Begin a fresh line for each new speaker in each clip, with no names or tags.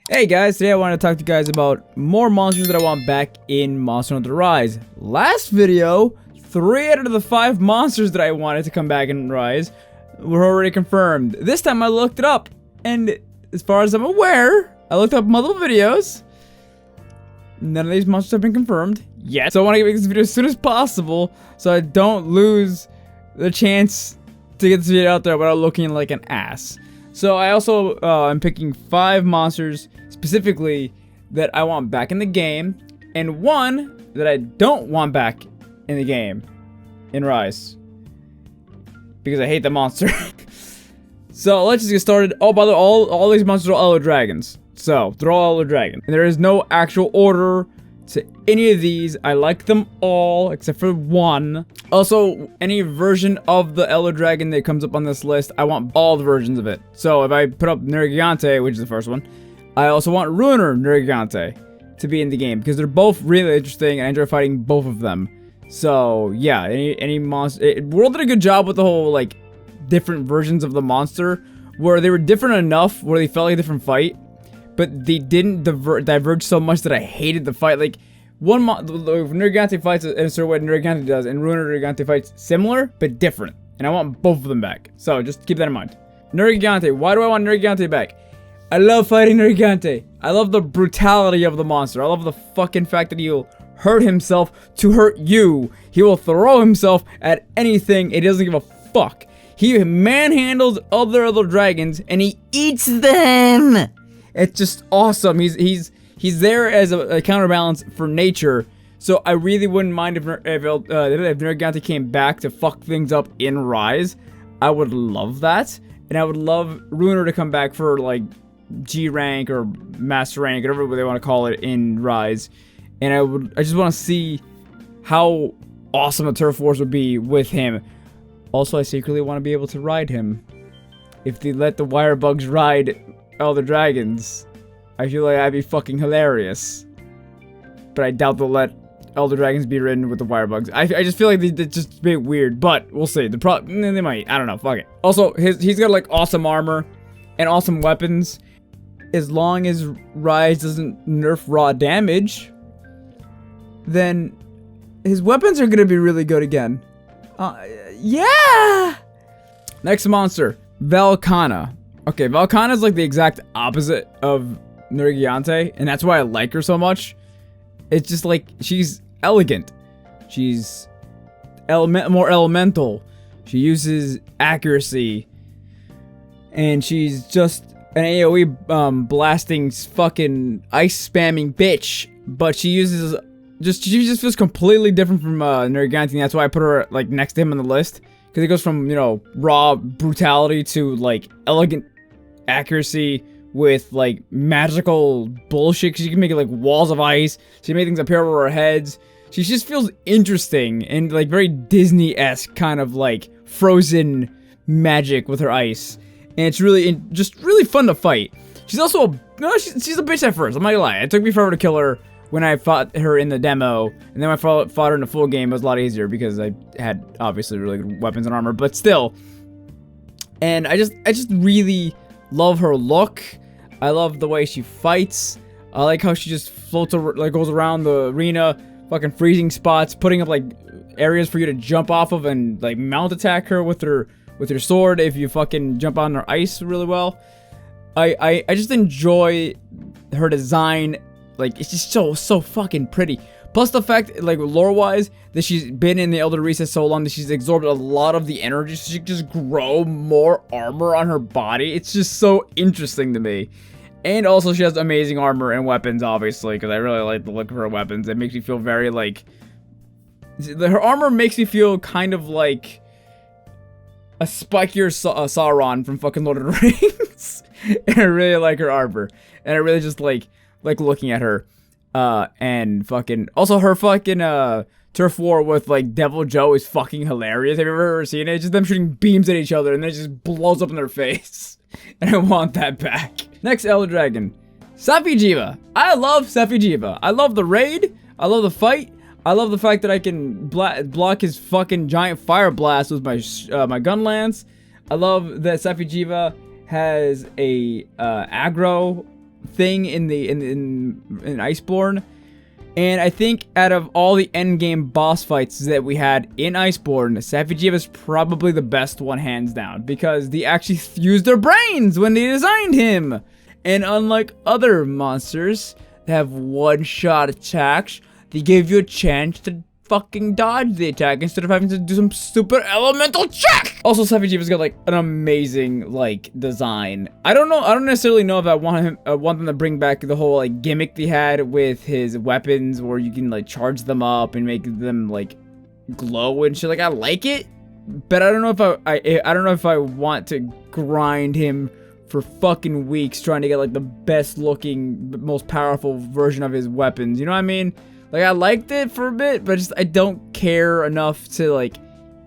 Hey guys, today I want to talk to you guys about more monsters that I want back in Monster Hunter Rise. Last video, 3 out of the 5 monsters that I wanted to come back in Rise were already confirmed. This time I looked it up, and as far as I'm aware, I looked up multiple videos. None of these monsters have been confirmed yet. So I want to make this video as soon as possible so I don't lose the chance to get this video out there without looking like an ass. So I also am picking 5 monsters specifically that I want back in the game, and 1 that I don't want back in the game in Rise because I hate the monster. So let's just get started. Oh, by the way, all these monsters are Elder Dragons. So they're all Elder Dragon. And there is no actual order to any of these. I like them all except for 1. Also, any version of the Elder Dragon that comes up on this list, I want all the versions of it. So if I put up Nergigante, which is the first one, I also want Ruiner Nergigante to be in the game because they're both really interesting and I enjoy fighting both of them. So yeah, any monster. World did a good job with the whole like different versions of the monster where they were different enough where they felt like a different fight, but they didn't diverge so much that I hated the fight. Like, Nergigante fights in a certain way Nergigante does, and Ruiner Nergigante fights similar, but different. And I want both of them back. So, just keep that in mind. Nergigante. Why do I want Nergigante back? I love fighting Nergigante. I love the brutality of the monster. I love the fucking fact that he'll hurt himself to hurt you. He will throw himself at anything. He doesn't give a fuck. He manhandles other dragons, and he eats them. It's just awesome. He's there as a counterbalance for nature. So I really wouldn't mind if Nergigante came back to fuck things up in Rise. I would love that. And I would love Ruiner to come back for like G rank or Master rank, whatever they want to call it in Rise. And I just want to see how awesome the Turf Wars would be with him. Also, I secretly want to be able to ride him. If they let the wire bugs ride Elder Dragons, I feel like that'd be fucking hilarious. But I doubt they'll let Elder Dragons be ridden with the wire bugs. I just feel like they're just a bit weird, but we'll see. They might. I don't know. Fuck it. Also, he's got like awesome armor and awesome weapons. As long as Rise doesn't nerf raw damage, then his weapons are gonna be really good again. Yeah! Next monster, Velcana. Okay, Velcana is like the exact opposite of Nergigante, and that's why I like her so much. It's just like, she's elegant. She's more elemental. She uses accuracy. And she's just an AoE blasting fucking ice spamming bitch. But she uses she just feels completely different from Nergigante, and that's why I put her like next to him on the list. Because it goes from, you know, raw brutality to like elegant accuracy with like magical bullshit. She can make it like walls of ice. She can make things appear over her heads. She just feels interesting and like very Disney-esque kind of like frozen magic with her ice. And it's really just really fun to fight. She's also she's a bitch at first. I'm not gonna lie. It took me forever to kill her when I fought her in the demo, and then when I fought her in the full game, it was a lot easier because I had obviously really good weapons and armor, but still. And I just really love her look. I love the way she fights. I like how she just floats like goes around the arena, fucking freezing spots, putting up like areas for you to jump off of and like mount attack her with her sword if you fucking jump on her ice really well. I just enjoy her design. Like, it's just so fucking pretty. Plus the fact, like, lore-wise, that she's been in the Elder Recess so long that she's absorbed a lot of the energy, so she can just grow more armor on her body. It's just so interesting to me. And also, she has amazing armor and weapons, obviously, because I really like the look of her weapons. It makes me feel very, like... Her armor makes me feel kind of like a spikier Sauron from fucking Lord of the Rings. And I really like her armor. And I really just like looking at her. And fucking... Also, her fucking, Turf War with, like, Devil Joe is fucking hilarious. Have you ever seen it? It's just them shooting beams at each other, and then it just blows up in their face. And I want that back. Next Elder Dragon. Safi'jiiva. I love Safi'jiiva. I love the raid. I love the fight. I love the fact that I can block his fucking giant fire blast with my my gun lance. I love that Safi'jiiva has a aggro thing in Iceborne. And I think out of all the endgame boss fights that we had in Iceborne, Sylvea is probably the best one, hands down, because they actually used their brains when they designed him. And unlike other monsters that have one-shot attacks, they give you a chance to fucking dodge the attack instead of having to do some stupid elemental check. Also, Sylvea's got like an amazing like design. I don't necessarily know if I want them to bring back the whole like gimmick they had with his weapons, where you can like charge them up and make them like glow and shit. Like, I like it, but I don't know if I don't know if I want to grind him for fucking weeks trying to get like the best looking, most powerful version of his weapons. You know what I mean? Like, I liked it for a bit, but just I don't care enough to like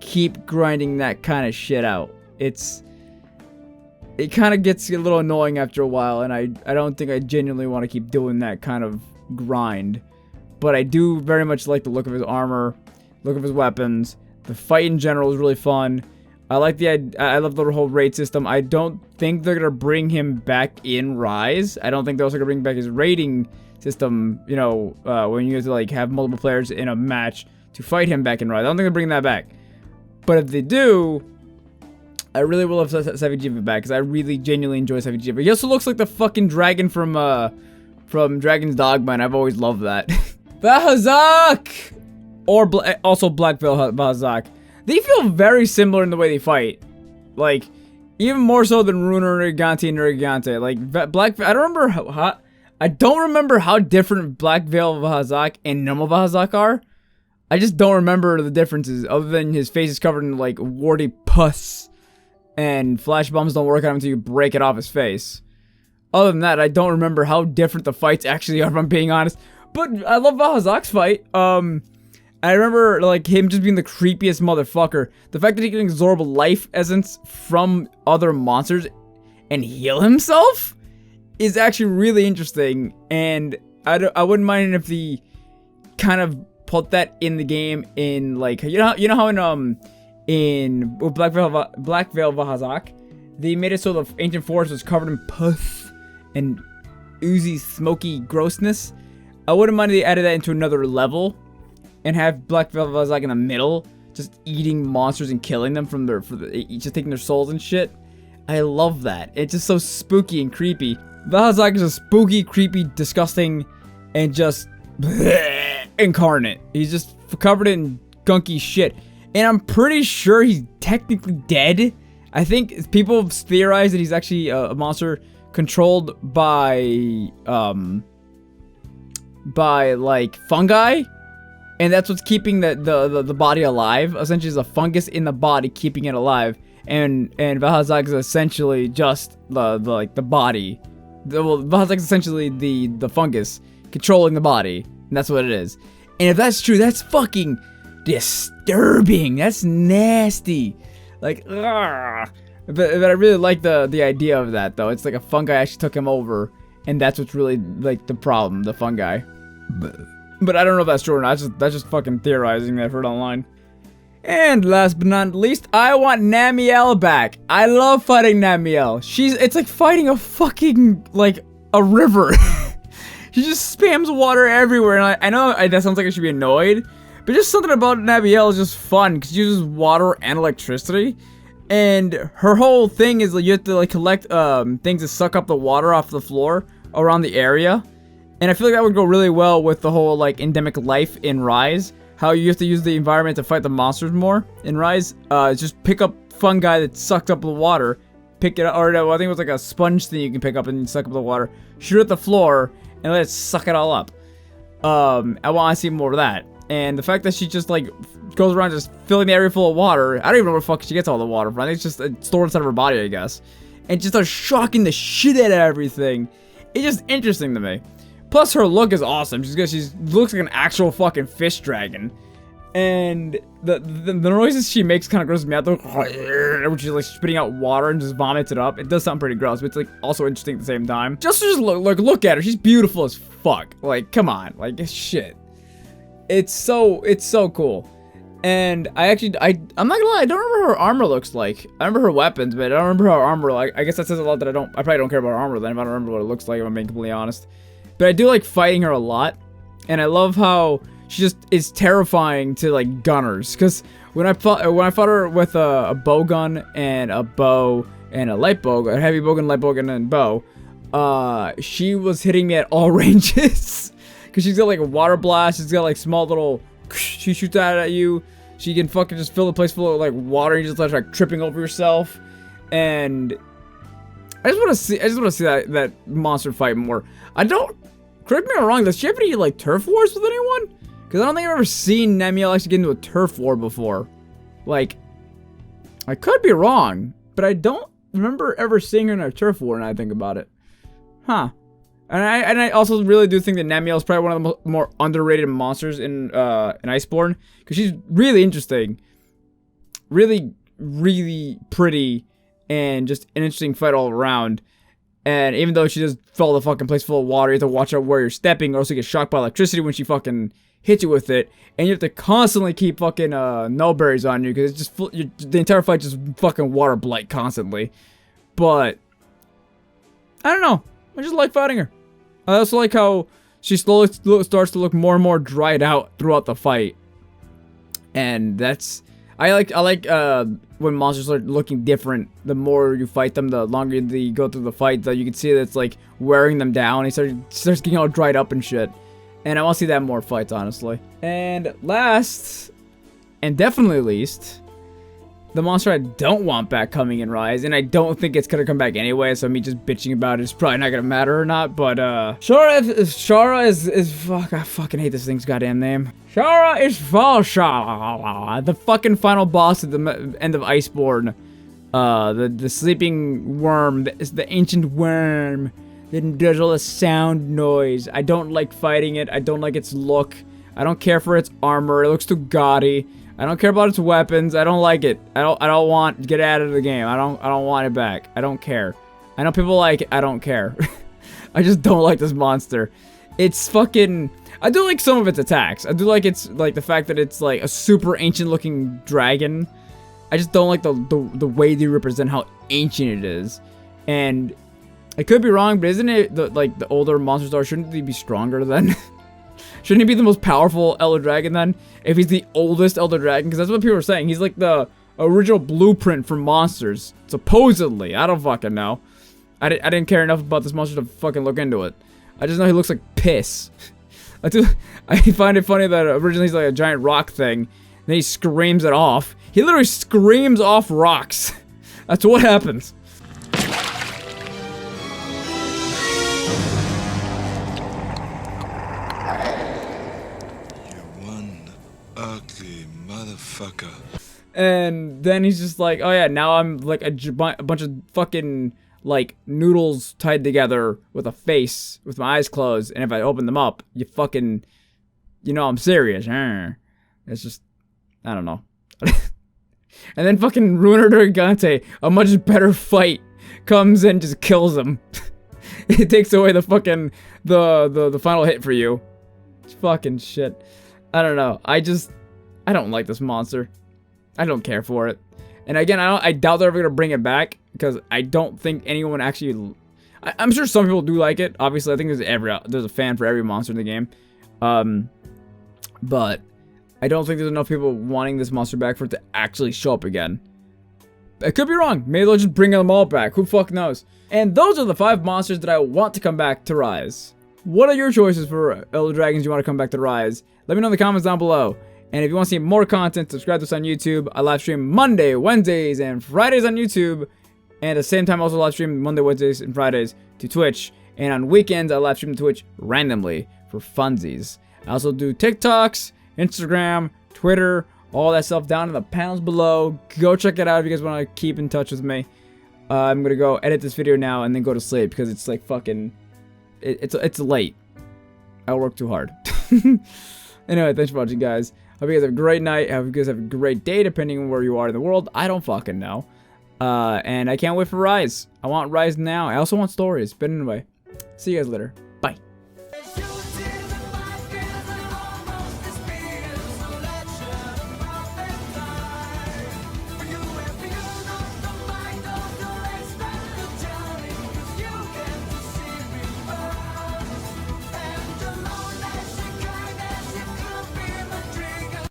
keep grinding that kind of shit out. It kind of gets a little annoying after a while, and I don't think I genuinely want to keep doing that kind of grind. But I do very much like the look of his armor, look of his weapons. The fight in general is really fun. I love the whole raid system. I don't think they're gonna bring him back in Rise. I don't think they're also gonna bring back his raiding system, you know, when you have to like have multiple players in a match to fight him back in Rise. I don't think they're bringing that back. But if they do, I really will have Sylvea back, because I really genuinely enjoy Sylvea. He also looks like the fucking dragon from Dragon's Dogma, and I've always loved that. Hazak! Or also Black Veil Hazak. They feel very similar in the way they fight. Like, even more so than Runer, Nergigante, and Nergigante. Like, I don't remember how different Black Veil Hazak and normal Hazak are. I just don't remember the differences, other than his face is covered in, like, warty pus. And flash bombs don't work on him until you break it off his face. Other than that, I don't remember how different the fights actually are, if I'm being honest. But I love Hazak's fight. I remember, like, him just being the creepiest motherfucker. The fact that he can absorb life essence from other monsters and heal himself is actually really interesting. And I wouldn't mind if the kind of put that in the game in, like, you know how in Black Veil Hazak, they made it so the ancient forest was covered in pus and oozy, smoky grossness. I wouldn't mind if they added that into another level and have Black Veil Hazak in the middle, just eating monsters and killing them from just taking their souls and shit. I love that. It's just so spooky and creepy. Hazak is a spooky, creepy, disgusting, and just incarnate. He's just covered in gunky shit. And I'm pretty sure he's technically dead. I think people have theorized that he's actually a monster controlled by like fungi, and that's what's keeping the body alive. Essentially, it's a fungus in the body keeping it alive, and Hazak is essentially just the body. Hazak is essentially the fungus controlling the body, and that's what it is. And if that's true, that's fucking disturbing. That's nasty. Like, ugh. But I really like the idea of that, though. It's like a fungi actually took him over, and that's what's really like the problem, the fungi. But I don't know if that's true or not. That's just fucking theorizing that I've heard online. And last but not least, I want Namielle back. I love fighting Namielle. It's like fighting a fucking, like, a river. She just spams water everywhere, and I know that sounds like I should be annoyed, but just something about Namielle is just fun, because she uses water and electricity, and her whole thing is like you have to like collect things to suck up the water off the floor around the area, and I feel like that would go really well with the whole like endemic life in Rise. How you have to use the environment to fight the monsters more in Rise. Just pick up fungi that sucked up the water, pick it up, or I think it was like a sponge thing you can pick up and suck up the water, shoot at the floor, and let it suck it all up. I want to see more of that. And the fact that she just like goes around just filling the area full of water, I don't even know where the fuck she gets all the water from. I think it's just stored inside of her body, I guess. And just starts shocking the shit out of everything. It's just interesting to me. Plus, her look is awesome. She looks like an actual fucking fish dragon. And the noises she makes kind of grosses me out, though. When she's like spitting out water and just vomits it up. It does sound pretty gross, but it's like also interesting at the same time. Just look at her. She's beautiful as fuck. Like, come on. Like, shit. It's so cool. And I'm not gonna lie, I don't remember how her armor looks like. I remember her weapons, but I don't remember how her armor, like, I guess that says a lot that I probably don't care about her armor then if I don't remember what it looks like, if I'm being completely honest. But I do like fighting her a lot, and I love how she just is terrifying to, like, gunners. Because when I fought her with a bow gun and a bow and a light bow, a heavy bow gun, light bow gun, and bow, she was hitting me at all ranges. Because she's got, like, a water blast, she's got, like, small little... She shoots at you. She can fucking just fill the place full of like water. And you just like tripping over yourself. And I just want to see that monster fight more. I don't. Correct me if I'm wrong. Does she have any like turf wars with anyone? Because I don't think I've ever seen Nemiel actually get into a turf war before. Like, I could be wrong, but I don't remember ever seeing her in a turf war. Now I think about it. Huh. And I also really do think that Nemiel is probably one of the more underrated monsters in Iceborne, because she's really interesting, really pretty, and just an interesting fight all around. And even though she does fill the fucking place full of water, you have to watch out where you're stepping, or else you get shocked by electricity when she fucking hits you with it, and you have to constantly keep fucking no berries on you, because it's just the entire fight just fucking water blight constantly. But I don't know, I just like fighting her. I also like how she slowly starts to look more and more dried out throughout the fight, and that's I like when monsters start looking different. The more you fight them, the longer you go through the fight, that you can see that's like wearing them down. He starts getting all dried up and shit, and I want to see that in more fights, honestly. And last, and definitely least, the monster I don't want back coming in Rise, and I don't think it's gonna come back anyway, so me just bitching about it is probably not gonna matter or not, but Shara is fuck, I fucking hate this thing's goddamn name. Shara is Velcana, the fucking final boss at the end of Iceborne. The sleeping worm, the ancient worm that does all the sound noise. I don't like fighting it, I don't like its look, I don't care for its armor, it looks too gaudy. I don't care about its weapons. I don't like it. I don't want get out of the game. I don't want it back. I don't care. I know people like it. I don't care. I just don't like this monster. It's fucking I do like some of its attacks. I do like it's like the fact that it's like a super ancient looking dragon. I just don't like the way they represent how ancient it is. And I could be wrong, but isn't it like the older monsters are, shouldn't they be stronger then? Shouldn't he be the most powerful Elder Dragon then? If he's the oldest Elder Dragon? Because that's what people are saying. He's like the original blueprint for monsters. Supposedly. I don't fucking know. I didn't care enough about this monster to fucking look into it. I just know he looks like piss. I find it funny that originally he's like a giant rock thing. Then he screams it off. He literally screams off rocks. That's what happens.
Motherfucker.
And then he's just like, oh yeah, now I'm like a bunch of fucking like noodles tied together with a face with my eyes closed, and if I open them up, you know I'm serious. It's just, I don't know. And then fucking Ruiner Gigante, a much better fight, comes and just kills him. It takes away the fucking the final hit for you. It's fucking shit. I don't know. I don't like this monster. I don't care for it. And again, I doubt they're ever gonna bring it back, because I don't think anyone actually. I'm sure some people do like it. Obviously, I think there's a fan for every monster in the game. But I don't think there's enough people wanting this monster back for it to actually show up again. I could be wrong. Maybe they'll just bring them all back. Who fuck knows? And those are the 5 monsters that I want to come back to Rise. What are your choices for Elder Dragons you want to come back to Rise? Let me know in the comments down below. And if you want to see more content, subscribe to us on YouTube. I live stream Monday, Wednesdays, and Fridays on YouTube. And at the same time, I also live stream Monday, Wednesdays, and Fridays to Twitch. And on weekends, I live stream to Twitch randomly for funsies. I also do TikToks, Instagram, Twitter, all that stuff down in the panels below. Go check it out if you guys want to keep in touch with me. I'm going to go edit this video now and then go to sleep, because it's like fucking... It's late. I work too hard. Anyway, thanks for watching, guys. Hope you guys have a great night. I hope you guys have a great day, depending on where you are in the world. I don't fucking know. And I can't wait for Rise. I want Rise now. I also want stories. But anyway, see you guys later.